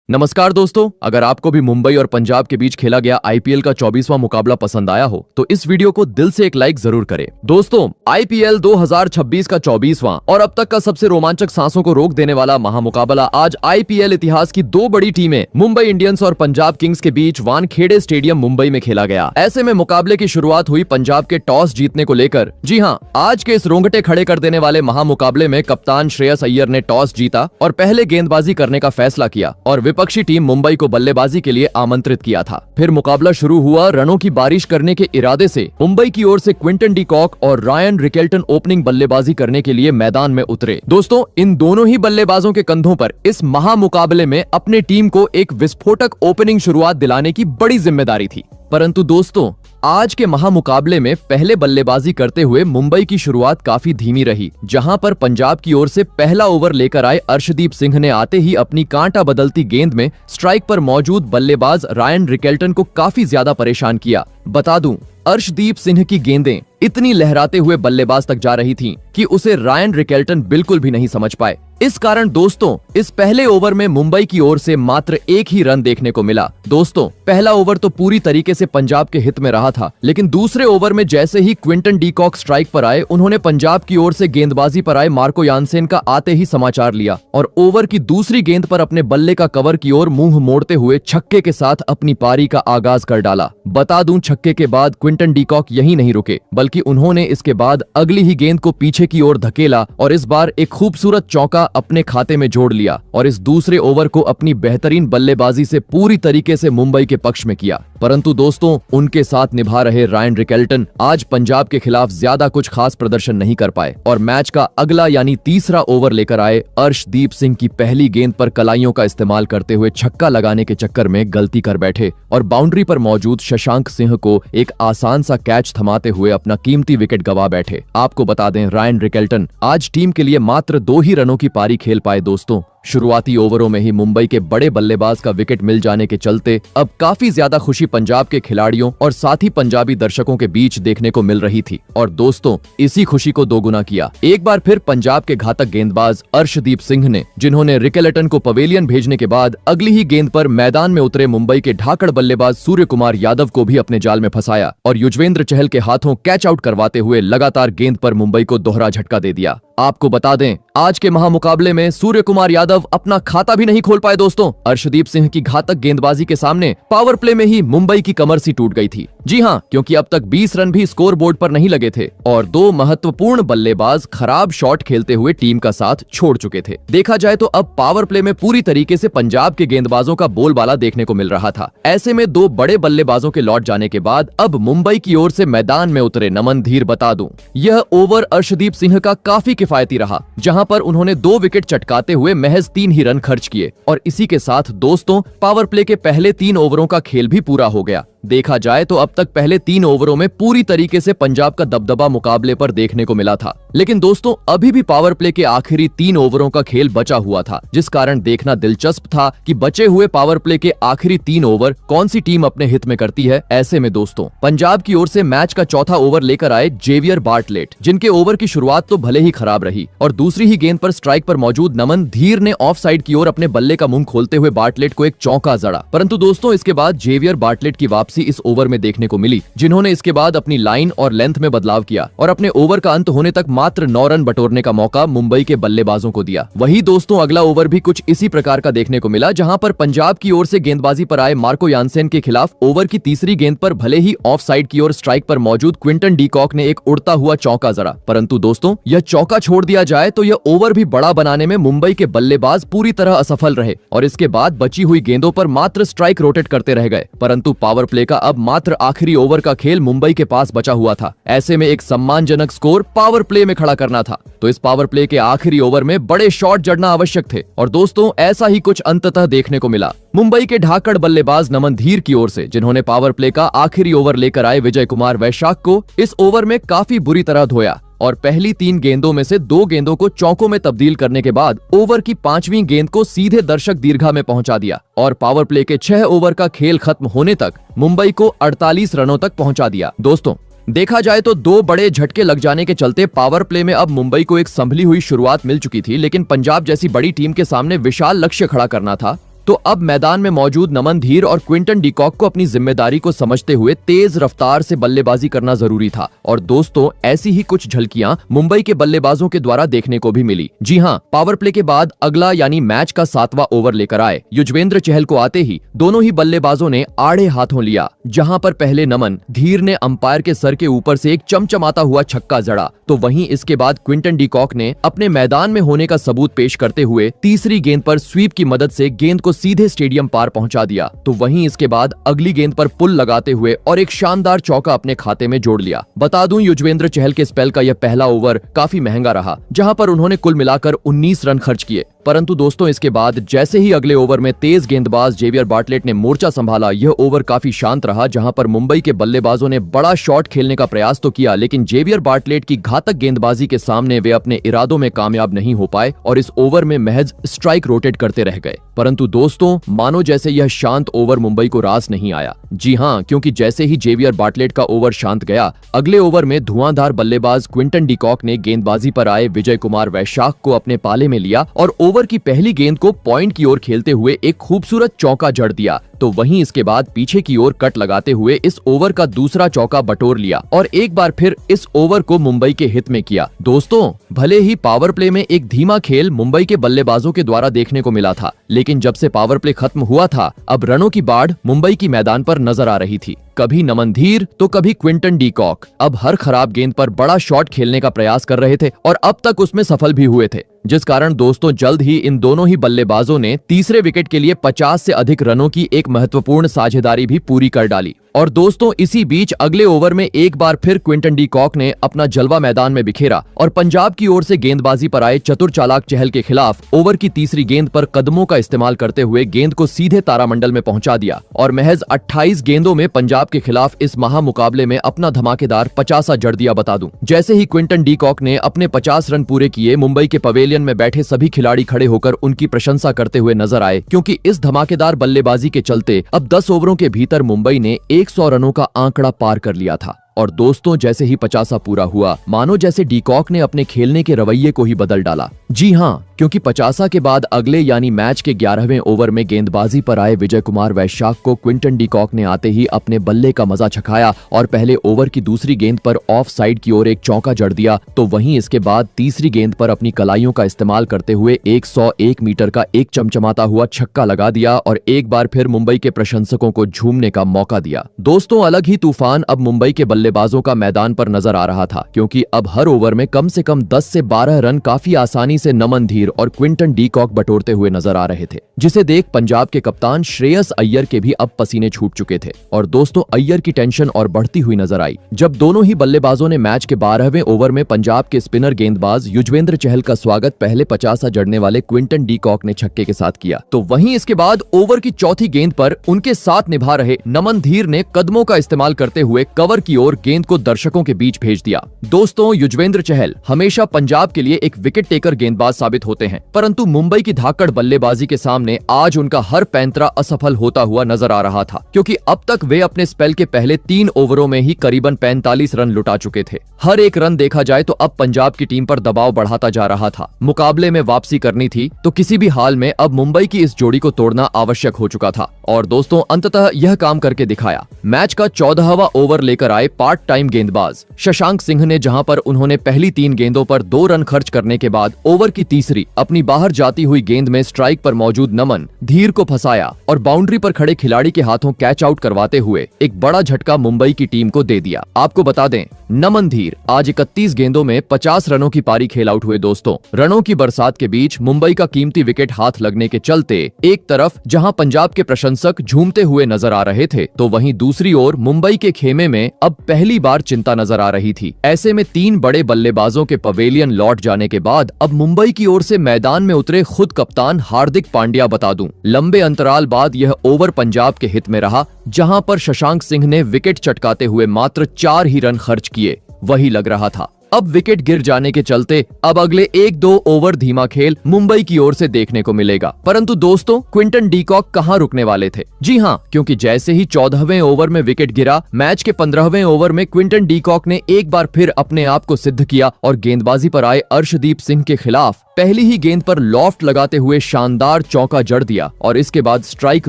नमस्कार दोस्तों, अगर आपको भी मुंबई और पंजाब के बीच खेला गया आईपीएल का 24वां मुकाबला पसंद आया हो तो इस वीडियो को दिल से एक लाइक जरूर करें। दोस्तों, आईपीएल 2026 का 24वां और अब तक का सबसे रोमांचक सांसों को रोक देने वाला महामुकाबला आज आईपीएल इतिहास की दो बड़ी टीमें मुंबई इंडियंस और पंजाब किंग्स के बीच वानखेड़े स्टेडियम मुंबई में खेला गया। ऐसे में मुकाबले की शुरुआत हुई पंजाब के टॉस जीतने को लेकर। जी हाँ, आज के इस रोंगटे खड़े कर देने वाले महामुकाबले में कप्तान श्रेयस अय्यर ने टॉस जीता और पहले गेंदबाजी करने का फैसला किया और विपक्षी टीम मुंबई को बल्लेबाजी के लिए आमंत्रित किया था। फिर मुकाबला शुरू हुआ। रनों की बारिश करने के इरादे से मुंबई की ओर से क्विंटन डी कॉक और रायन रिकेल्टन ओपनिंग बल्लेबाजी करने के लिए मैदान में उतरे। दोस्तों, इन दोनों ही बल्लेबाजों के कंधों पर इस महामुकाबले में अपने टीम को एक विस्फोटक ओपनिंग शुरुआत दिलाने की बड़ी जिम्मेदारी थी। परंतु दोस्तों, आज के महामुकाबले में पहले बल्लेबाजी करते हुए मुंबई की शुरुआत काफी धीमी रही, जहां पर पंजाब की ओर से पहला ओवर लेकर आए अर्शदीप सिंह ने आते ही अपनी कांटा बदलती गेंद में स्ट्राइक पर मौजूद बल्लेबाज रायन रिकेल्टन को काफी ज्यादा परेशान किया। बता दूं, अर्शदीप सिंह की गेंदें इतनी लहराते हुए बल्लेबाज तक जा रही थीं कि उसे रायन रिकेल्टन बिल्कुल भी नहीं समझ पाए। इस कारण दोस्तों, इस पहले ओवर में मुंबई की ओर से मात्र एक ही रन देखने को मिला। दोस्तों, पहला ओवर तो पूरी तरीके से पंजाब के हित में रहा था, लेकिन दूसरे ओवर में जैसे ही क्विंटन डी कॉक स्ट्राइक पर आए, उन्होंने पंजाब की ओर से गेंदबाजी पर आए मार्को यानसेन का आते ही समाचार लिया और ओवर की दूसरी गेंद पर अपने बल्ले का कवर की ओर मुंह मोड़ते हुए छक्के के साथ अपनी पारी का आगाज कर डाला। बता दूं, छक्के के बाद क्विंटन डी कॉक यहीं नहीं रुके, बल्कि उन्होंने इसके बाद अगली ही गेंद को पीछे की ओर धकेला और इस बार एक खूबसूरत चौका अपने खाते में जोड़ लिया और इस दूसरे ओवर को अपनी बेहतरीन बल्लेबाजी से पूरी तरीके से मुंबई के पक्ष में किया। परंतु दोस्तों, उनके साथ निभा रहे रायन रिकेल्टन आज पंजाब के खिलाफ ज्यादा कुछ खास प्रदर्शन नहीं कर पाए और मैच का अगला यानी तीसरा ओवर लेकर आए अर्शदीप सिंह की पहली गेंद पर कलाइयों का इस्तेमाल करते हुए छक्का लगाने के चक्कर में गलती कर बैठे और बाउंड्री पर मौजूद शशांक सिंह को एक आसान सा कैच थमाते हुए अपना कीमती विकेट गवा बैठे। आपको बता दें, रायन रिकेल्टन आज टीम के लिए मात्र 2 ही रनों की पारी खेल पाए। दोस्तों, शुरुआती ओवरों में ही मुंबई के बड़े बल्लेबाज का विकेट मिल जाने के चलते अब काफी ज्यादा खुशी पंजाब के खिलाड़ियों और साथ ही पंजाबी दर्शकों के बीच देखने को मिल रही थी। और दोस्तों, इसी खुशी को दोगुना किया एक बार फिर पंजाब के घातक गेंदबाज अर्शदीप सिंह ने, जिन्होंने रिकेल्टन को पवेलियन भेजने के बाद अगली ही गेंद पर मैदान में उतरे मुंबई के ढाकड़ बल्लेबाज सूर्य कुमार यादव को भी अपने जाल में फंसाया और युजवेंद्र चहल के हाथों कैच आउट करवाते हुए लगातार गेंद पर मुंबई को दोहरा झटका दे दिया। आपको बता दें, आज के महामुकाबले में सूर्य कुमार यादव अपना खाता भी नहीं खोल पाए। दोस्तों, अर्शदीप सिंह की घातक गेंदबाजी के सामने पावर प्ले में ही मुंबई की कमर सी टूट गई थी। जी हां, क्योंकि अब तक 20 रन भी स्कोर बोर्ड पर नहीं लगे थे और 2 महत्वपूर्ण बल्लेबाज खराब शॉट खेलते हुए टीम का साथ छोड़ चुके थे। देखा जाए तो अब पावर प्ले में पूरी तरीके से पंजाब के गेंदबाजों का बोलबाला देखने को मिल रहा था। ऐसे में 2 बड़े बल्लेबाजों के लौट जाने के बाद अब मुंबई की ओर से मैदान में उतरे नमन धीर। बता दूं, यह ओवर अर्शदीप सिंह का काफी किफायती रहा, जहां पर उन्होंने 2 विकेट चटकाते हुए महज 3 ही रन खर्च किए और इसी के साथ दोस्तों, पावर प्ले के पहले 3 ओवरों का खेल भी पूरा हो गया। देखा जाए तो अब तक पहले 3 ओवरों में पूरी तरीके से पंजाब का दबदबा मुकाबले पर देखने को मिला था, लेकिन दोस्तों, अभी भी पावर प्ले के आखिरी 3 ओवरों का खेल बचा हुआ था, जिस कारण देखना दिलचस्प था कि बचे हुए पावर प्ले के आखिरी 3 ओवर कौन सी टीम अपने हित में करती है। ऐसे में दोस्तों, पंजाब की ओर से मैच का चौथा ओवर लेकर आए जेवियर बार्टलेट, जिनके ओवर की शुरुआत तो भले ही खराब रही और दूसरी ही गेंद पर स्ट्राइक पर मौजूद नमन धीर ने ऑफ साइड की ओर अपने बल्ले का मुंह खोलते हुए बार्टलेट को एक चौका जड़ा। परंतु दोस्तों, इसके बाद जेवियर बार्टलेट की वापसी इस ओवर में देखने को मिली, जिन्होंने इसके बाद अपनी लाइन और लेंथ में बदलाव किया और अपने ओवर का अंत होने तक मात्र 9 रन बटोरने का मौका मुंबई के बल्लेबाजों को दिया। वही दोस्तों, अगला ओवर भी कुछ इसी प्रकार का देखने को मिला, जहां पर पंजाब की ओर से गेंदबाजी पर आए मार्को यानसेन के खिलाफ ओवर की तीसरी गेंद पर भले ही ऑफ साइड की ओर स्ट्राइक पर मौजूद क्विंटन डी कॉक ने एक उड़ता हुआ चौका जड़ा, परंतु दोस्तों, यह चौका छोड़ दिया जाए तो यह ओवर भी बड़ा बनाने में मुंबई के बल्लेबाज पूरी तरह असफल रहे और इसके बाद बची हुई गेंदों पर मात्र स्ट्राइक रोटेट करते रह गए। परंतु पावर प्ले का अब मात्र आखिरी ओवर का खेल मुंबई के पास बचा हुआ था। ऐसे में एक सम्मानजनक स्कोर पावर प्ले में खड़ा करना था, तो इस पावर प्ले के आखिरी ओवर में बड़े शॉट जड़ना आवश्यक थे और दोस्तों, ऐसा ही कुछ अंततः देखने को मिला। मुंबई के ढाकड़ बल्लेबाज नमन धीर की ओर से, जिन्होंने पावर प्ले का आखिरी ओवर लेकर आए विजय कुमार वैशाख को इस ओवर में काफी बुरी तरह धोया और पहली 3 गेंदों में से 2 गेंदों को चौकों में तब्दील करने के बाद ओवर की 5वीं गेंद को सीधे दर्शक दीर्घा में पहुंचा दिया और पावर प्ले के 6 ओवर का खेल खत्म होने तक मुंबई को 48 रनों तक पहुंचा दिया। दोस्तों, देखा जाए तो 2 बड़े झटके लग जाने के चलते पावर प्ले में अब मुंबई को एक संभली हुई शुरुआत मिल चुकी थी, लेकिन पंजाब जैसी बड़ी टीम के सामने विशाल लक्ष्य खड़ा करना था तो अब मैदान में मौजूद नमन धीर और क्विंटन डी कॉक को अपनी जिम्मेदारी को समझते हुए तेज रफ्तार से बल्लेबाजी करना जरूरी था। और दोस्तों, ऐसी ही कुछ झलकियां मुंबई के बल्लेबाजों के द्वारा देखने को भी मिली। जी हाँ, पावर प्ले के बाद अगला यानी मैच का 7वां ओवर लेकर आए युजवेंद्र चहल को आते ही दोनों ही बल्लेबाजों ने आड़े हाथों लिया, जहां पर पहले नमन धीर ने अंपायर के सर के ऊपर से एक चमचमाता हुआ छक्का जड़ा, तो वहीं इसके बाद क्विंटन डी कॉक ने अपने मैदान में होने का सबूत पेश करते हुए तीसरी गेंद पर स्वीप की मदद से गेंद को सीधे स्टेडियम पार पहुंचा दिया। तो वहीं इसके बाद अगली गेंद पर पुल लगाते हुए और एक शानदार चौका अपने खाते में जोड़ लिया। बता दूं, युजवेंद्र चहल के स्पेल का यह पहला ओवर काफी महंगा रहा, जहां पर उन्होंने कुल मिलाकर 19 रन खर्च किए। परंतु दोस्तों, इसके बाद जैसे ही अगले ओवर में तेज गेंदबाज जेवियर बार्टलेट ने मोर्चा संभाला, यह ओवर काफी शांत रहा, जहां पर मुंबई के बल्लेबाजों ने बड़ा शॉट खेलने का प्रयास तो किया, लेकिन जेवियर बार्टलेट की घातक गेंदबाजी के सामने वे अपने इरादों में कामयाब नहीं हो पाए और इस ओवर में महज स्ट्राइक रोटेट करते रह गए। परंतु दोस्तों, मानो जैसे यह शांत ओवर मुंबई को रास नहीं आया। जी हाँ, क्योंकि जैसे ही जेवियर बार्टलेट का ओवर शांत गया, अगले ओवर में धुआंधार बल्लेबाज क्विंटन डी कॉक ने गेंदबाजी पर आए विजय कुमार वैशाख को अपने पाले में लिया और ओवर की पहली गेंद को पॉइंट की ओर खेलते हुए एक खूबसूरत चौका जड़ दिया। तो वहीं इसके बाद पीछे की ओर कट लगाते हुए इस ओवर का दूसरा चौका बटोर लिया और एक बार फिर इस ओवर को मुंबई के हित में किया। दोस्तों, भले ही पावर प्ले में एक धीमा खेल मुंबई के बल्लेबाजों के द्वारा देखने को मिला था, लेकिन जब से पावर प्ले खत्म हुआ था, अब रनों की बाढ़ मुंबई की मैदान पर नजर आ रही थी। कभी नमन धीर तो कभी क्विंटन डी कॉक अब हर खराब गेंद पर बड़ा शॉट खेलने का प्रयास कर रहे थे और अब तक उसमें सफल भी हुए थे, जिस कारण दोस्तों जल्द ही इन दोनों ही बल्लेबाजों ने तीसरे विकेट के लिए 50 से अधिक रनों की एक महत्वपूर्ण साझेदारी भी पूरी कर डाली। और दोस्तों, इसी बीच अगले ओवर में एक बार फिर क्विंटन डी कॉक ने अपना जलवा मैदान में बिखेरा और पंजाब की ओर से गेंदबाजी पर आए चतुर चालाक चहल के खिलाफ ओवर की तीसरी गेंद पर कदमों का इस्तेमाल करते हुए गेंद को सीधे तारामंडल में पहुंचा दिया और महज 28 गेंदों में पंजाब के खिलाफ इस महामुकाबले में अपना धमाकेदार 50 जड़ दिया। बता दूं, जैसे ही क्विंटन डी कॉक ने अपने 50 रन पूरे किए, मुंबई के पवेलियन में बैठे सभी खिलाड़ी खड़े होकर उनकी प्रशंसा करते हुए नजर आए, क्योंकि इस धमाकेदार बल्लेबाजी के चलते अब 10 ओवरों के भीतर मुंबई ने 100 रनों का आंकड़ा पार कर लिया था। और दोस्तों, जैसे ही 50 पूरा हुआ, मानो जैसे डी कॉक ने अपने खेलने के रवैये को ही बदल डाला। जी हाँ, क्योंकि 50 के बाद अगले यानी मैच के 11वें ओवर में गेंदबाजी पर आए विजय कुमार वैशाख को क्विंटन डी कॉक ने आते ही अपने बल्ले का मजा चखाया और पहले ओवर की दूसरी गेंद पर ऑफ साइड की ओर एक चौका जड़ दिया। तो वहीं इसके बाद तीसरी गेंद पर अपनी कलाइयों का इस्तेमाल करते हुए 101 मीटर का एक चमचमाता हुआ छक्का लगा दिया और एक बार फिर मुंबई के प्रशंसकों को झूमने का मौका दिया। दोस्तों, अलग ही तूफान अब मुंबई के बल्लेबाजों का मैदान पर नजर आ रहा था, क्योंकि अब हर ओवर में कम से कम 10 से 12 रन काफी आसानी से नमन धीर और क्विंटन डी कॉक बटोरते हुए नजर आ रहे थे, जिसे देख पंजाब के कप्तान श्रेयस अय्यर के भी अब पसीने छूट चुके थे। और दोस्तों, अय्यर की टेंशन और बढ़ती हुई नजर आई जब दोनों ही बल्लेबाजों ने मैच के 12वें ओवर में पंजाब के स्पिनर गेंदबाज युजवेंद्र चहल का स्वागत पहले 50 जड़ने वाले क्विंटन डी कॉक ने छक्के के साथ किया। तो वहीं इसके बाद ओवर की चौथी गेंद पर उनके साथ निभा रहे नमन धीर ने कदमों का इस्तेमाल करते हुए कवर की ओर गेंद को दर्शकों के बीच भेज दिया। दोस्तों, युजवेंद्र चहल हमेशा पंजाब के लिए एक विकेट टेकर गेंदबाज साबित होते हैं, परंतु मुंबई की धाकड़ बल्लेबाजी के सामने आज उनका हर पैंतरा असफल होता हुआ नजर आ रहा था, क्योंकि अब तक वे अपने स्पेल के पहले 3 ओवरों में ही करीबन 45 रन लुटा चुके थे। हर एक रन देखा जाए तो अब पंजाब की टीम पर दबाव बढ़ाता जा रहा था। मुकाबले में वापसी करनी थी तो किसी भी हाल में अब मुंबई की इस जोड़ी को तोड़ना आवश्यक हो चुका था। और दोस्तों, अंततः यह काम करके दिखाया। मैच का 14वां ओवर लेकर आए पार्ट टाइम गेंदबाज शशांक सिंह ने, जहां पर उन्होंने पहली 3 गेंदों पर 2 रन खर्च करने के बाद ओवर की तीसरी अपनी बाहर जाती हुई गेंद में स्ट्राइक पर मौजूद नमन धीर को फंसाया और बाउंड्री पर खड़े खिलाड़ी के हाथों कैच आउट करवाते हुए एक बड़ा झटका मुंबई की टीम को दे दिया। आपको बता दें, नमन धीर आज 31 गेंदों में 50 रनों की पारी खेल आउट हुए। दोस्तों, रनों की बरसात के बीच मुंबई का कीमती विकेट हाथ लगने के चलते एक तरफ जहां पंजाब के प्रशंसक झूमते हुए नजर आ रहे थे, तो वहीं दूसरी ओर मुंबई के खेमे में अब पहली बार चिंता नजर आ रही थी। ऐसे में 3 बड़े बल्लेबाजों के पवेलियन लौट जाने के बाद अब मुंबई की ओर से मैदान में उतरे खुद कप्तान हार्दिक पांड्या। बता दूं, लंबे अंतराल बाद यह ओवर पंजाब के हित में रहा, जहां पर शशांक सिंह ने विकेट चटकाते हुए मात्र 4 ही रन खर्च किए। वही लग रहा था अब विकेट गिर जाने के चलते अब अगले 1-2 ओवर धीमा खेल मुंबई की ओर से देखने को मिलेगा। परंतु दोस्तों, क्विंटन डी कॉक कहां रुकने वाले थे? जी हां, क्योंकि जैसे ही 14वें ओवर में विकेट गिरा, मैच के 15वें ओवर में क्विंटन डी कॉक ने एक बार फिर अपने आप को सिद्ध किया और गेंदबाजी पर आए अर्शदीप सिंह के खिलाफ पहली ही गेंद पर लॉफ्ट लगाते हुए शानदार चौका जड़ दिया और इसके बाद स्ट्राइक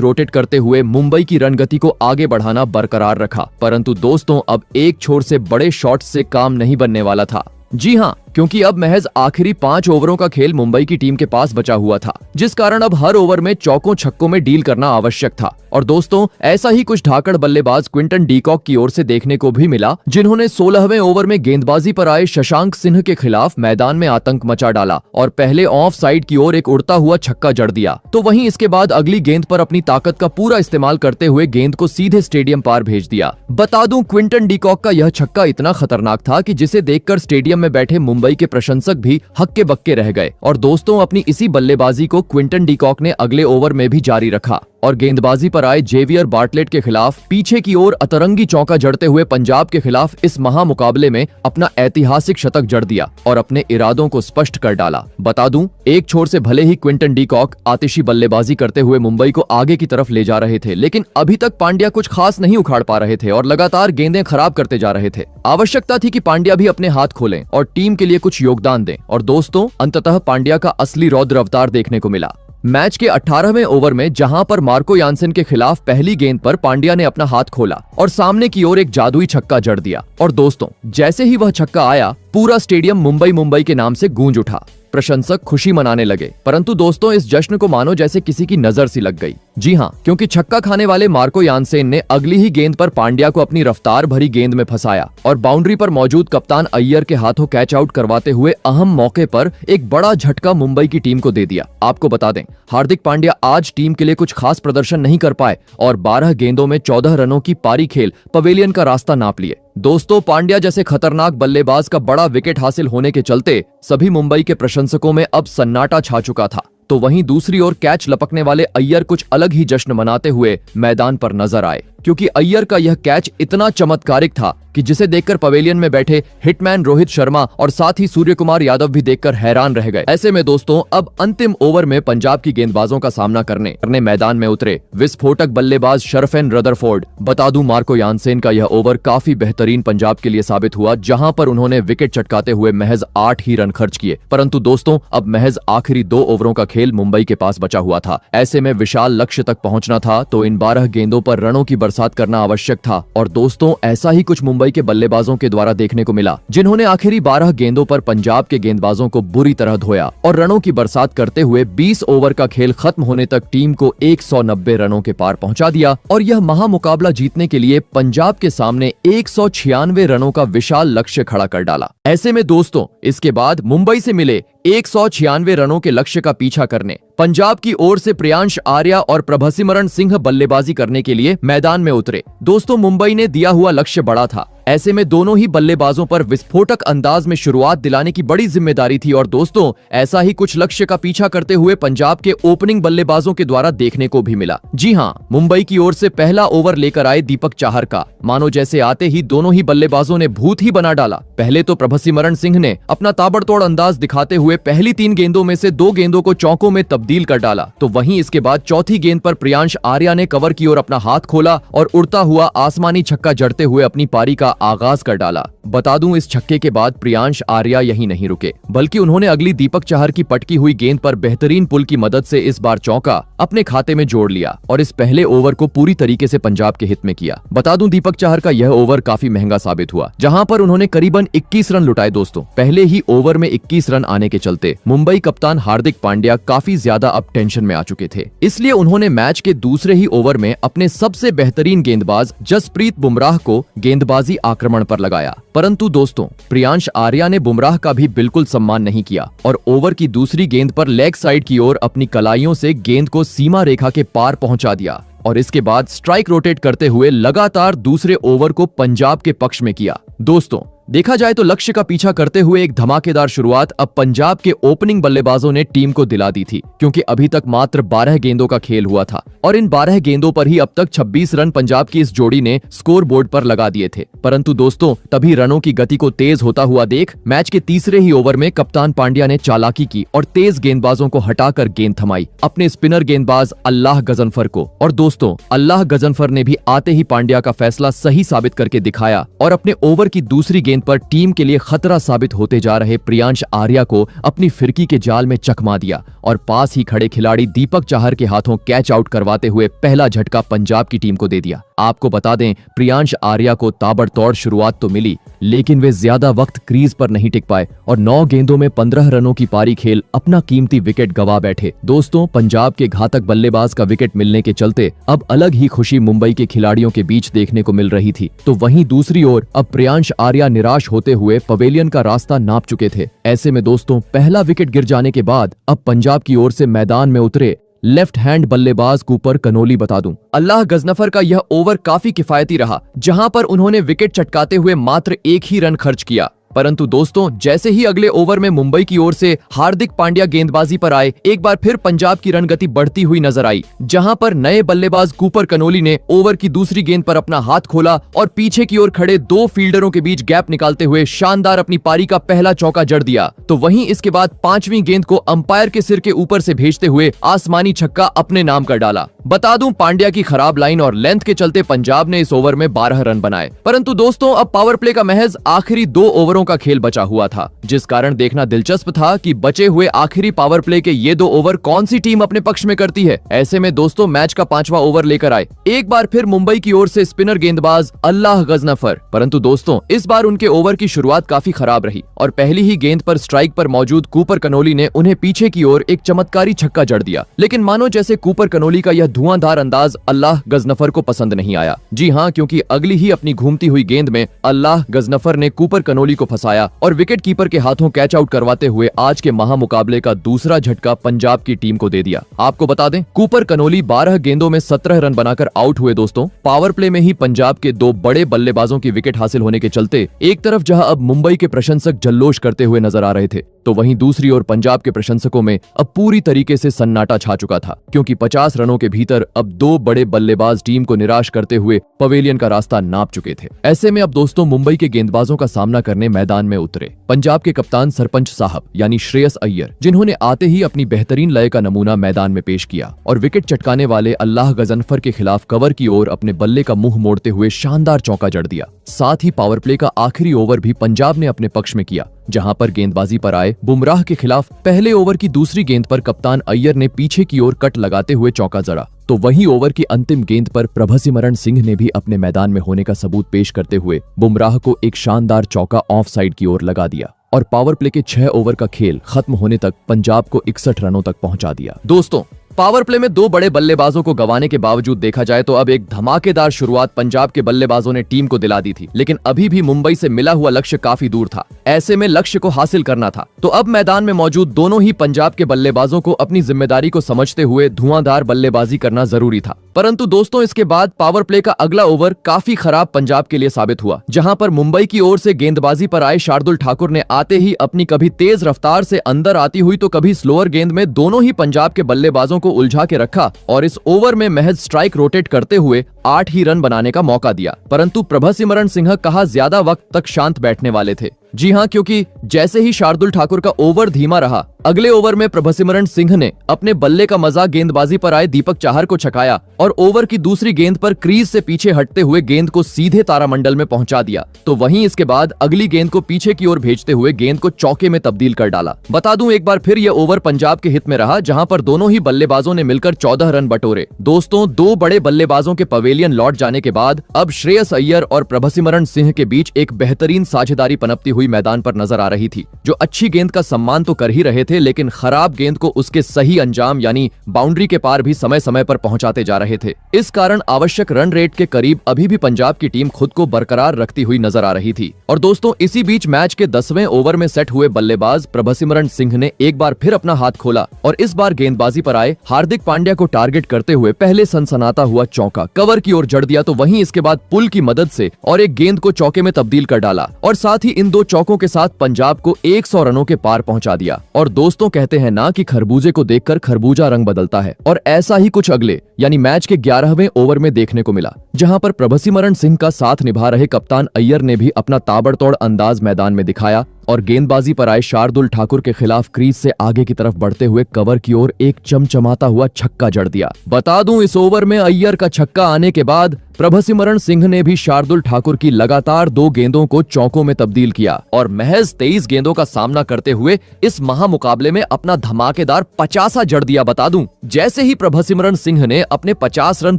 रोटेट करते हुए मुंबई की रणगति को आगे बढ़ाना बरकरार रखा। परंतु दोस्तों, अब एक छोर से बड़े शॉट्स से काम नहीं बनने वाला था। जी हां, क्योंकि अब महज आखिरी 5 ओवरों का खेल मुंबई की टीम के पास बचा हुआ था, जिस कारण अब हर ओवर में चौकों छक्कों में डील करना आवश्यक था। और दोस्तों, ऐसा ही कुछ धाकड़ बल्लेबाज क्विंटन डी कॉक की ओर से देखने को भी मिला, जिन्होंने 16वें ओवर में गेंदबाजी पर आए शशांक सिन्ह के खिलाफ मैदान में आतंक मचा डाला और पहले ऑफ साइड की ओर एक उड़ता हुआ छक्का जड़ दिया। तो वहीं इसके बाद अगली गेंद पर अपनी ताकत का पूरा इस्तेमाल करते हुए गेंद को सीधे स्टेडियम पार भेज दिया। बता दूं, क्विंटन डी कॉक का यह छक्का इतना खतरनाक था कि जिसे देखकर स्टेडियम में बैठे मुंबई के प्रशंसक भी हक्के बक्के रह गए। और दोस्तों, अपनी इसी बल्लेबाजी को क्विंटन डी कॉक ने अगले ओवर में भी जारी रखा और गेंदबाजी पर आए जेवियर बार्टलेट के खिलाफ पीछे की ओर अतरंगी चौका जड़ते हुए पंजाब के खिलाफ इस महामुकाबले में अपना ऐतिहासिक शतक जड़ दिया और अपने इरादों को स्पष्ट कर डाला। बता दूं, एक छोर से भले ही क्विंटन डी कॉक आतिशी बल्लेबाजी करते हुए मुंबई को आगे की तरफ ले जा रहे थे, लेकिन अभी तक पांड्या कुछ खास नहीं उखाड़ पा रहे थे और लगातार गेंदें खराब करते जा रहे थे। आवश्यकता थी कि पांड्या भी अपने हाथ खोलें और टीम के लिए कुछ योगदान दें। और दोस्तों, अंततः पांड्या का असली रौद्र अवतार देखने को मिला। मैच के 18वें ओवर में जहां पर मार्को यानसेन के खिलाफ पहली गेंद पर पांड्या ने अपना हाथ खोला और सामने की ओर एक जादुई छक्का जड़ दिया। और दोस्तों, जैसे ही वह छक्का आया, पूरा स्टेडियम मुंबई मुंबई के नाम से गूंज उठा। प्रशंसक खुशी मनाने लगे। परंतु दोस्तों, इस जश्न को मानो जैसे किसी की नजर सी लग गई। जी हां, क्योंकि छक्का खाने वाले मार्को यानसेन ने अगली ही गेंद पर पांड्या को अपनी रफ्तार भरी गेंद में फंसाया और बाउंड्री पर मौजूद कप्तान अय्यर के हाथों कैच आउट करवाते हुए अहम मौके पर एक बड़ा झटका मुंबई की टीम को दे दिया। आपको बता दें, हार्दिक पांड्या आज टीम के लिए कुछ खास प्रदर्शन नहीं कर पाए और 12 गेंदों में 14 रनों की पारी खेल पवेलियन का रास्ता नाप लिए। दोस्तों, पांड्या जैसे खतरनाक बल्लेबाज का बड़ा विकेट हासिल होने के चलते सभी मुंबई के प्रशंसकों में अब सन्नाटा छा चुका था। तो वहीं दूसरी ओर कैच लपकने वाले अय्यर कुछ अलग ही जश्न मनाते हुए मैदान पर नजर आए, क्योंकि अय्यर का यह कैच इतना चमत्कारिक था कि जिसे देखकर पवेलियन में बैठे हिटमैन रोहित शर्मा और साथ ही सूर्य कुमार यादव भी देखकर हैरान रह गए। ऐसे में दोस्तों, अब अंतिम ओवर में पंजाब की गेंदबाजों का सामना करने मैदान में उतरे विस्फोटक बल्लेबाज शरफेन रदरफोर्ड। बता दूं, मार्को यानसेन का यह ओवर काफी बेहतरीन पंजाब के लिए साबित हुआ, जहां पर उन्होंने विकेट चटकाते हुए महज 8 ही रन खर्च किए। परंतु दोस्तों, अब महज आखिरी 2 ओवरों का खेल मुंबई के पास बचा हुआ था। ऐसे में विशाल लक्ष्य तक पहुंचना था तो इन 12 गेंदों पर रनों की बरसात करना आवश्यक था। और दोस्तों, ऐसा ही कुछ मुंबई के बल्लेबाजों के द्वारा देखने को मिला, जिन्होंने आखिरी 12 गेंदों पर पंजाब के गेंदबाजों को बुरी तरह धोया और रनों की बरसात करते हुए 20 ओवर का खेल खत्म होने तक टीम को 190 रनों के पार पहुंचा दिया और यह महामुकाबला जीतने के लिए पंजाब के सामने 196 रनों का विशाल लक्ष्य खड़ा कर डाला। ऐसे में दोस्तों, इसके बाद मुंबई से मिले 196 रनों के लक्ष्य का पीछा करने पंजाब की ओर से प्रियांश आर्या और प्रभसिमरन सिंह बल्लेबाजी करने के लिए मैदान में उतरे। दोस्तों, मुंबई ने दिया हुआ लक्ष्य बड़ा था। ऐसे में दोनों ही बल्लेबाजों पर विस्फोटक अंदाज में शुरुआत दिलाने की बड़ी जिम्मेदारी थी। और दोस्तों, ऐसा ही कुछ लक्ष्य का पीछा करते हुए पंजाब के ओपनिंग बल्लेबाजों के द्वारा देखने को भी मिला। जी हां, मुंबई की ओर से पहला ओवर लेकर आए दीपक चाहर का। मानो जैसे आते ही दोनों ही बल्लेबाजों ने भूत ही बना डाला। पहले तो प्रभसिमरन सिंह ने अपना ताबड़तोड़ अंदाज दिखाते हुए पहली 3 गेंदों में से 2 गेंदों को चौकों में तब्दील कर डाला। तो वहीं इसके बाद चौथी गेंद पर प्रियांश आर्या ने कवर की ओर अपना हाथ खोला और उड़ता हुआ आसमानी छक्का जड़ते हुए अपनी पारी का आगाज कर डाला। बता दूं, इस छक्के के बाद प्रियांश आर्या यहीं नहीं रुके, बल्कि उन्होंने अगली दीपक चाहर की पटकी हुई गेंद पर बेहतरीन पुल की मदद से इस बार चौका अपने खाते में जोड़ लिया और इस पहले ओवर को पूरी तरीके से पंजाब के हित में किया। बता दूं, दीपक चाहर का यह ओवर काफी महंगा साबित हुआ, जहां पर उन्होंने करीबन 21 रन लुटाए। दोस्तों, पहले ही ओवर में 21 रन आने के चलते मुंबई कप्तान हार्दिक पांड्या काफी ज्यादा अब टेंशन में आ चुके थे। इसलिए उन्होंने मैच के दूसरे ही ओवर में अपने सबसे बेहतरीन गेंदबाज जसप्रीत बुमराह को गेंदबाजी आक्रमण पर लगाया। परंतु दोस्तों, प्रियांश आर्या ने बुमराह का भी बिल्कुल सम्मान नहीं किया और ओवर की दूसरी गेंद पर लेग साइड की ओर अपनी कलाइयों से गेंद को सीमा रेखा के पार पहुंचा दिया और इसके बाद स्ट्राइक रोटेट करते हुए लगातार दूसरे ओवर को पंजाब के पक्ष में किया। दोस्तों, देखा जाए तो लक्ष्य का पीछा करते हुए एक धमाकेदार शुरुआत अब पंजाब के ओपनिंग बल्लेबाजों ने टीम को दिला दी थी, क्योंकि अभी तक मात्र 12 गेंदों का खेल हुआ था और इन 12 गेंदों पर ही अब तक 26 रन पंजाब की इस जोड़ी ने स्कोर बोर्ड पर लगा दिए थे। परंतु दोस्तों, तभी रनों की गति को तेज होता हुआ देख मैच के तीसरे ही ओवर में कप्तान पांड्या ने चालाकी की और तेज गेंदबाजों को हटाकर गेंद थमाई अपने स्पिनर गेंदबाज अल्लाह गजनफर को। और दोस्तों, अल्लाह गजनफर ने भी आते ही पांड्या का फैसला सही साबित करके दिखाया और अपने ओवर की दूसरी गेंद पर टीम के लिए खतरा साबित होते जा रहे प्रियांश आर्या को अपनी फिरकी के जाल में चकमा दिया और पास ही खड़े खिलाड़ी दीपक चाहर के हाथों कैच आउट करवाते हुए पहला झटका पंजाब की टीम को दे दिया। आपको बता दें, प्रियांश आर्या को ताबड़तोड़ शुरुआत तो मिली, लेकिन वे ज्यादा वक्त क्रीज पर नहीं टिक पाए और 9 गेंदों में 15 रनों की पारी खेल अपना कीमती विकेट गवा बैठे। दोस्तों, पंजाब के घातक बल्लेबाज का विकेट मिलने के चलते अब अलग ही खुशी मुंबई के खिलाड़ियों के बीच देखने को मिल रही थी। तो वहीं दूसरी ओर अब प्रियांश आर्या निराश होते हुए पवेलियन का रास्ता नाप चुके थे। ऐसे में दोस्तों, पहला विकेट गिर जाने के बाद अब पंजाब की ओर से मैदान में उतरे लेफ्ट हैंड बल्लेबाज कूपर कनोली। बता दूं, अल्लाह गजनफर का यह ओवर काफी किफायती रहा, जहां पर उन्होंने विकेट चटकाते हुए मात्र 1 ही रन खर्च किया। परंतु दोस्तों, जैसे ही अगले ओवर में मुंबई की ओर से हार्दिक पांड्या गेंदबाजी पर आए, एक बार फिर पंजाब की रन गति बढ़ती हुई नजर आई, जहां पर नए बल्लेबाज कूपर कनोली ने ओवर की दूसरी गेंद पर अपना हाथ खोला और पीछे की ओर खड़े 2 फील्डरों के बीच गैप निकालते हुए शानदार अपनी पारी का पहला चौका जड़ दिया। तो वहीं इसके बाद 5वीं गेंद को अंपायर के सिर के ऊपर से भेजते हुए आसमानी छक्का अपने नाम कर डाला। बता दूं, पांड्या की खराब लाइन और लेंथ के चलते पंजाब ने इस ओवर में 12 रन बनाए। परंतु दोस्तों, अब पावर प्ले का महज आखिरी 2 ओवरों का खेल बचा हुआ था, जिस कारण देखना दिलचस्प था कि बचे हुए आखिरी पावर प्ले के ये 2 ओवर कौन सी टीम अपने पक्ष में करती है। ऐसे में दोस्तों, मैच का 5वां ओवर लेकर आए एक बार फिर मुंबई की ओर से स्पिनर गेंदबाज अल्लाह गजनफर। परंतु दोस्तों, इस बार उनके ओवर की शुरुआत काफी खराब रही और पहली ही गेंद पर स्ट्राइक पर मौजूद कूपर कनोली ने उन्हें पीछे की ओर एक चमत्कारी छक्का जड़ दिया। लेकिन मानो जैसे कूपर कनोली का यह धुआंधार अंदाज अल्लाह गजनफर को पसंद नहीं आया। जी हाँ, क्योंकि अगली ही अपनी घूमती हुई गेंद में अल्लाह गजनफर ने कूपर कनोली को फंसाया और विकेट कीपर के हाथों कैच आउट करवाते हुए आज के महामुकाबले का दूसरा झटका पंजाब की टीम को दे दिया। आपको बता दें, कूपर कनोली 12 गेंदों में 17 रन बनाकर आउट हुए। दोस्तों, पावर प्ले में ही पंजाब के 2 बड़े बल्लेबाजों की विकेट हासिल होने के चलते एक तरफ जहां अब मुंबई के प्रशंसक जल्लोष करते हुए नजर आ रहे थे, तो वहीं दूसरी ओर पंजाब के प्रशंसकों में अब पूरी तरीके से सन्नाटा छा चुका था, क्योंकि 50 रनों के भीतर अब 2 बड़े बल्लेबाज टीम को निराश करते हुए पवेलियन का रास्ता नाप चुके थे। ऐसे में अब दोस्तों, मुंबई के गेंदबाजों का सामना करने मैदान में उतरे पंजाब के कप्तान सरपंच साहब यानी श्रेयस अय्यर, जिन्होंने आते ही अपनी बेहतरीन लय का नमूना मैदान में पेश किया और विकेट चटकाने वाले अल्लाह गजनफर के खिलाफ कवर की ओर अपने बल्ले का मुंह मोड़ते हुए शानदार चौका जड़ दिया। साथ ही पावर प्ले का आखिरी ओवर भी पंजाब ने अपने पक्ष में किया, जहां पर गेंदबाजी पर आए बुमराह के खिलाफ पहले ओवर की दूसरी गेंद पर कप्तान अय्यर ने पीछे की ओर कट लगाते हुए चौका जड़ा। तो वहीं ओवर की अंतिम गेंद पर प्रभसिमरण सिंह ने भी अपने मैदान में होने का सबूत पेश करते हुए बुमराह को एक शानदार चौका ऑफ साइड की ओर लगा दिया और पावर प्ले के 6 ओवर का खेल खत्म होने तक पंजाब को 61 रनों तक पहुंचा दिया। दोस्तों, पावर प्ले में 2 बड़े बल्लेबाजों को गंवाने के बावजूद देखा जाए तो अब एक धमाकेदार शुरुआत पंजाब के बल्लेबाजों ने टीम को दिला दी थी, लेकिन अभी भी मुंबई से मिला हुआ लक्ष्य काफी दूर था। ऐसे में लक्ष्य को हासिल करना था, तो अब मैदान में मौजूद दोनों ही पंजाब के बल्लेबाजों को अपनी जिम्मेदारी को समझते हुए धुआंधार बल्लेबाजी करना जरूरी था। परंतु दोस्तों, इसके बाद पावर प्ले का अगला ओवर काफी खराब पंजाब के लिए साबित हुआ, जहां पर मुंबई की ओर से गेंदबाजी पर आए शार्दुल ठाकुर ने आते ही अपनी कभी तेज रफ्तार से अंदर आती हुई तो कभी स्लोअर गेंद में दोनों ही पंजाब के बल्लेबाजों को उलझा के रखा और इस ओवर में महज स्ट्राइक रोटेट करते हुए 8 ही रन बनाने का मौका दिया। परंतु प्रभसिमरण सिंह कहा ज्यादा वक्त तक शांत बैठने वाले थे। जी हाँ, क्योंकि जैसे ही शार्दुल ठाकुर का ओवर धीमा रहा, अगले ओवर में प्रभसिमरण सिंह ने अपने बल्ले का मजा गेंदबाजी पर आए दीपक चाहर को छकाया और ओवर की दूसरी गेंद पर क्रीज से पीछे हटते हुए गेंद को सीधे तारामंडल में पहुंचा दिया। तो वहीं इसके बाद अगली गेंद को पीछे की ओर भेजते हुए गेंद को चौके में तब्दील कर डाला। बता दूं, एक बार फिर यह ओवर पंजाब के हित में रहा, जहां पर दोनों ही बल्लेबाजों ने मिलकर 14 रन बटोरे। दोस्तों, 2 बड़े बल्लेबाजों के पवेलियन लौट जाने के बाद अब श्रेयस अय्यर और प्रभसिमरण सिंह के बीच एक बेहतरीन साझेदारी पनपती हुई मैदान पर नजर आ रही थी, जो अच्छी गेंद का सम्मान तो कर ही रहे थे, लेकिन खराब गेंद को उसके सही अंजाम यानी बाउंड्री के पार भी समय समय पर पहुंचाते जा रहे थे। इस कारण आवश्यक रन रेट के करीब अभी भी पंजाब की टीम खुद को बरकरार रखती हुई नजर आ रही थी। और दोस्तों, इसी बीच मैच के 10वें ओवर में सेट हुए बल्लेबाज प्रभसिमरण सिंह ने एक बार फिर अपना हाथ खोला और इस बार गेंदबाजी पर आए हार्दिक पांड्या को टारगेट करते हुए पहले सनसनाता हुआ चौका कवर की ओर जड़ दिया तो वहीं इसके बाद पुल की मदद से और एक गेंद को चौके में तब्दील कर डाला और साथ ही इन 2 चौकों के साथ पंजाब को 100 रनों के पार पहुंचा दिया। और दोस्तों कहते हैं ना कि खरबूजे को देखकर खरबूजा रंग बदलता है, और ऐसा ही कुछ अगले यानी मैच के 11वें ओवर में देखने को मिला, जहां पर प्रभसिमरण सिंह का साथ निभा रहे कप्तान अय्यर ने भी अपना ताबड़तोड़ अंदाज मैदान में दिखाया और गेंदबाजी पर आए शार्दुल ठाकुर के खिलाफ क्रीज से आगे की तरफ बढ़ते हुए कवर की ओर एक चमचमाता हुआ छक्का जड़ दिया। बता दूं, इस ओवर में अय्यर का छक्का आने के बाद प्रभसिमरण सिंह ने भी शार्दुल ठाकुर की लगातार 2 गेंदों को चौकों में तब्दील किया और महज 23 गेंदों का सामना करते हुए इस महामुकाबले में अपना धमाकेदार 50 जड़ दिया। बता दूं, जैसे ही प्रभसिमरण सिंह ने अपने 50 रन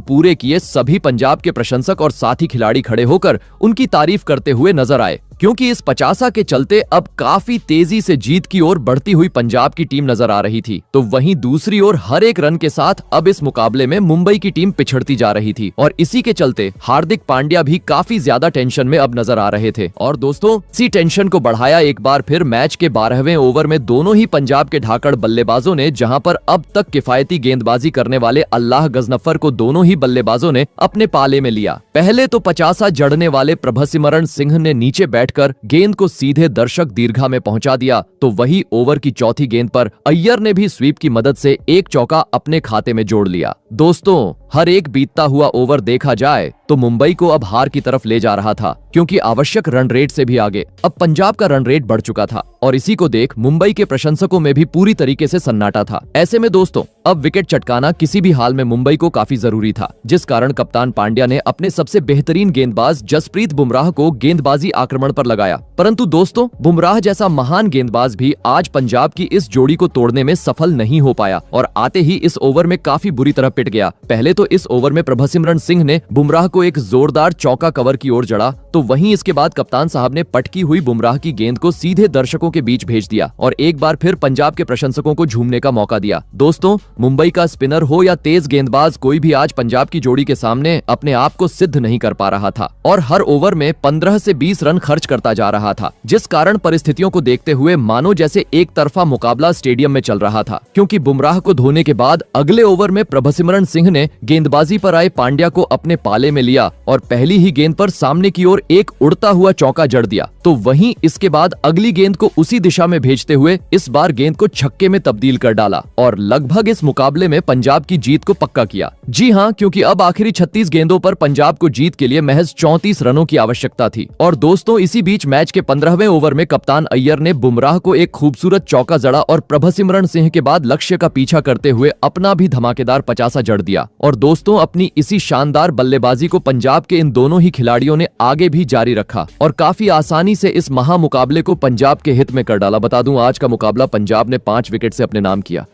पूरे किए, सभी पंजाब के प्रशंसक और साथी खिलाड़ी खड़े होकर उनकी तारीफ करते हुए नजर आए, क्योंकि इस 50 के चलते अब काफी तेजी से जीत की ओर बढ़ती हुई पंजाब की टीम नजर आ रही थी। तो वहीं दूसरी ओर हर एक रन के साथ अब इस मुकाबले में मुंबई की टीम पिछड़ती जा रही थी और इसी के चलते हार्दिक पांड्या भी काफी ज्यादा टेंशन में अब नजर आ रहे थे। और दोस्तों, इसी टेंशन को बढ़ाया एक बार फिर मैच के 12वें ओवर में दोनों ही पंजाब के ढाकड़ बल्लेबाजों ने, जहां पर अब तक किफायती गेंदबाजी करने वाले अल्लाह गजनफर को दोनों ही बल्लेबाजों ने अपने पाले में लिया। पहले तो 50 जड़ने वाले प्रभसिमरण सिंह ने नीचे बैठकर गेंद को सीधे दर्शक दीर्घा में पहुंचा दिया, तो वही ओवर की चौथी गेंद पर अय्यर ने भी स्वीप की मदद से एक चौका अपने खाते में जोड़ लिया। दोस्तों, हर एक बीतता हुआ ओवर देखा जाए तो मुंबई को अब हार की तरफ ले जा रहा था, क्योंकि आवश्यक रन रेट से भी आगे अब पंजाब का रन रेट बढ़ चुका था और इसी को देख मुंबई के प्रशंसकों में भी पूरी तरीके से सन्नाटा था। ऐसे में दोस्तों, अब विकेट चटकाना किसी भी हाल में मुंबई को काफी जरूरी था, जिस कारण कप्तान पांड्या ने अपने सबसे बेहतरीन गेंदबाज जसप्रीत बुमराह को गेंदबाजी आक्रमण पर लगाया। परंतु दोस्तों, बुमराह जैसा महान गेंदबाज भी आज पंजाब की इस जोड़ी को तोड़ने में सफल नहीं हो पाया और आते ही इस ओवर में काफी बुरी तरह पिट गया। पहले तो इस ओवर में प्रभसिमरण सिंह ने बुमराह को एक जोरदार चौका कवर की ओर जड़ा, तो वहीं इसके बाद कप्तान साहब ने पटकी हुई बुमराह की गेंद को सीधे दर्शकों के बीच भेज दिया और एक बार फिर पंजाब के प्रशंसकों को झूमने का मौका दिया। दोस्तों, मुंबई का स्पिनर हो या तेज गेंदबाज, कोई भी आज पंजाब की जोड़ी के सामने अपने आप को सिद्ध नहीं कर पा रहा था और हर ओवर में 15 से 20 रन खर्च करता जा रहा था, जिस कारण परिस्थितियों को देखते हुए मानो जैसे एक तरफा मुकाबला स्टेडियम में चल रहा था। क्योंकि बुमराह को धोने के बाद अगले ओवर में प्रभसिमरण सिंह ने गेंदबाजी पर आए पांड्या को अपने पाले में लिया और पहली ही गेंद पर सामने की ओर एक उड़ता हुआ चौका जड़ दिया, तो वहीं इसके बाद अगली गेंद को उसी दिशा में भेजते हुए इस बार गेंद को छक्के में तब्दील कर डाला और लगभग इस मुकाबले में पंजाब की जीत को पक्का किया। जी हां, क्योंकि अब आखिरी 36 गेंदों पर पंजाब को जीत के लिए महज 34 रनों की आवश्यकता थी। और दोस्तों, इसी बीच मैच के 15वें ओवर में कप्तान अय्यर ने बुमराह को एक खूबसूरत चौका जड़ा और प्रभसिमरण सिंह के बाद लक्ष्य का पीछा करते हुए अपना भी धमाकेदार 50 जड़ दिया। और दोस्तों, अपनी इसी शानदार बल्लेबाजी को पंजाब के इन दोनों ही खिलाड़ियों ने आगे भी जारी रखा और काफी आसानी से इस महामुकाबले को पंजाब के हित में कर डाला। बता दूं, आज का मुकाबला पंजाब ने 5 विकेट से अपने नाम किया।